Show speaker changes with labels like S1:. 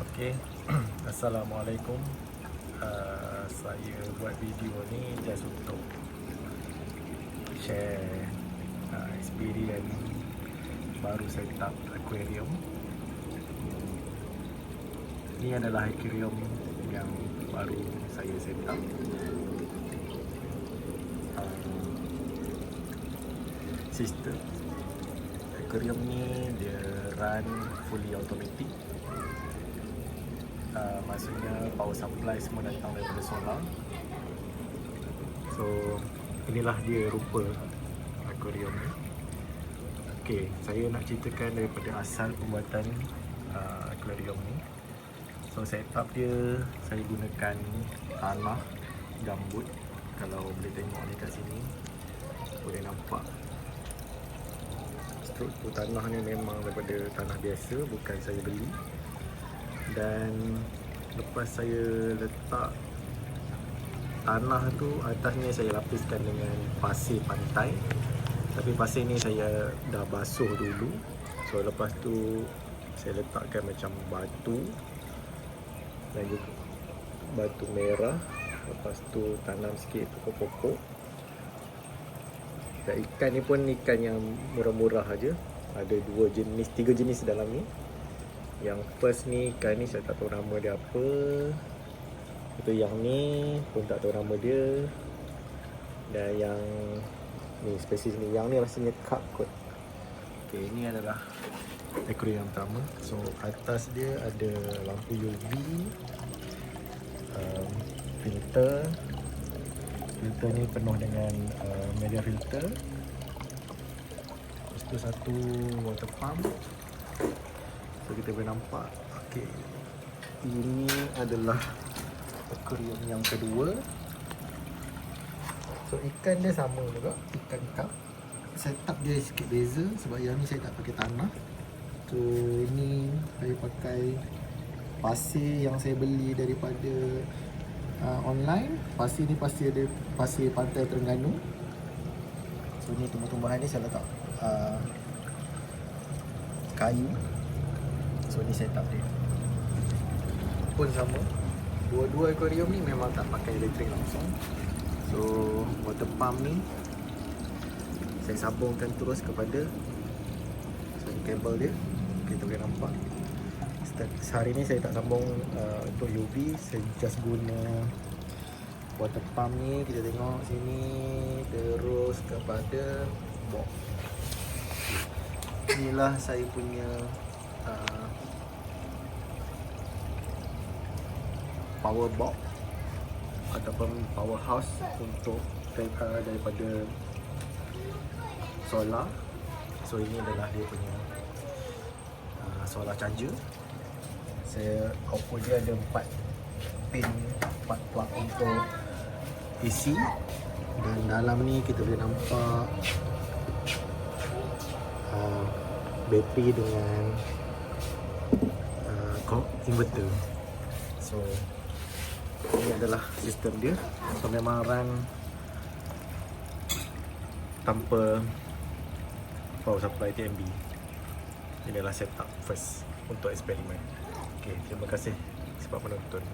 S1: Okay. Assalamualaikum. Saya buat video ni just untuk share experience baru set up aquarium. Ini adalah aquarium yang baru saya set up. Sistem aquarium ni dia run fully automatic. Maksudnya power supply semua datang daripada solar. So inilah dia rupa aquarium ni. Okay, saya nak ceritakan daripada asal pembuatan aquarium ni. So setup dia saya gunakan tanah gambut. Kalau boleh tengok ni kat sini boleh nampak struktur tanah ni memang daripada tanah biasa, bukan saya beli. Dan lepas saya letak tanah tu, atasnya saya lapiskan dengan pasir pantai. Tapi pasir ni saya dah basuh dulu. So lepas tu saya letakkan macam batu dan juga batu merah. Lepas tu tanam sikit pokok-pokok. Dan ikan ni pun ikan yang murah-murah aja. Ada 3 jenis dalam ni. Yang first ni ikan ni saya tak tahu nama dia apa. Itu yang ni pun tak tahu nama dia. Dan yang ni spesies ni, yang ni rasanya cup kot. Okay, ini adalah aquarium yang pertama. So atas dia ada lampu UV, filter. Filter ni penuh dengan media filter. Lepas tu satu water pump. So kita boleh nampak. Okay, ini adalah aquarium yang kedua. So ikan dia sama juga, ikan cup. Setup dia sikit beza sebab yang ni saya tak pakai tanah. So ini saya pakai pasir yang saya beli daripada online. Pasir ni pasir dia pasir pantai Terengganu. So ni tumbuh-tumbuhan ni saya letak kayu. So ni setup dia pun sama. Dua-dua aquarium ni memang tak pakai elektrik langsung. So water pump ni saya sambungkan terus kepada kabel dia. Kita boleh nampak. Hari ni saya tak sambung untuk UV. Saya just guna water pump ni. Kita tengok sini terus kepada box. Inilah saya punya power box ataupun powerhouse untuk daripada solar. So ini adalah dia punya solar charger. Saya output dia ada 4 pin, 4 plug untuk AC. Dan dalam ni kita boleh nampak bateri dengan inverter. So ini adalah sistem dia. So memang run tanpa power supply TMB. Ini adalah setup first untuk eksperimen. Okay, terima kasih sebab menonton.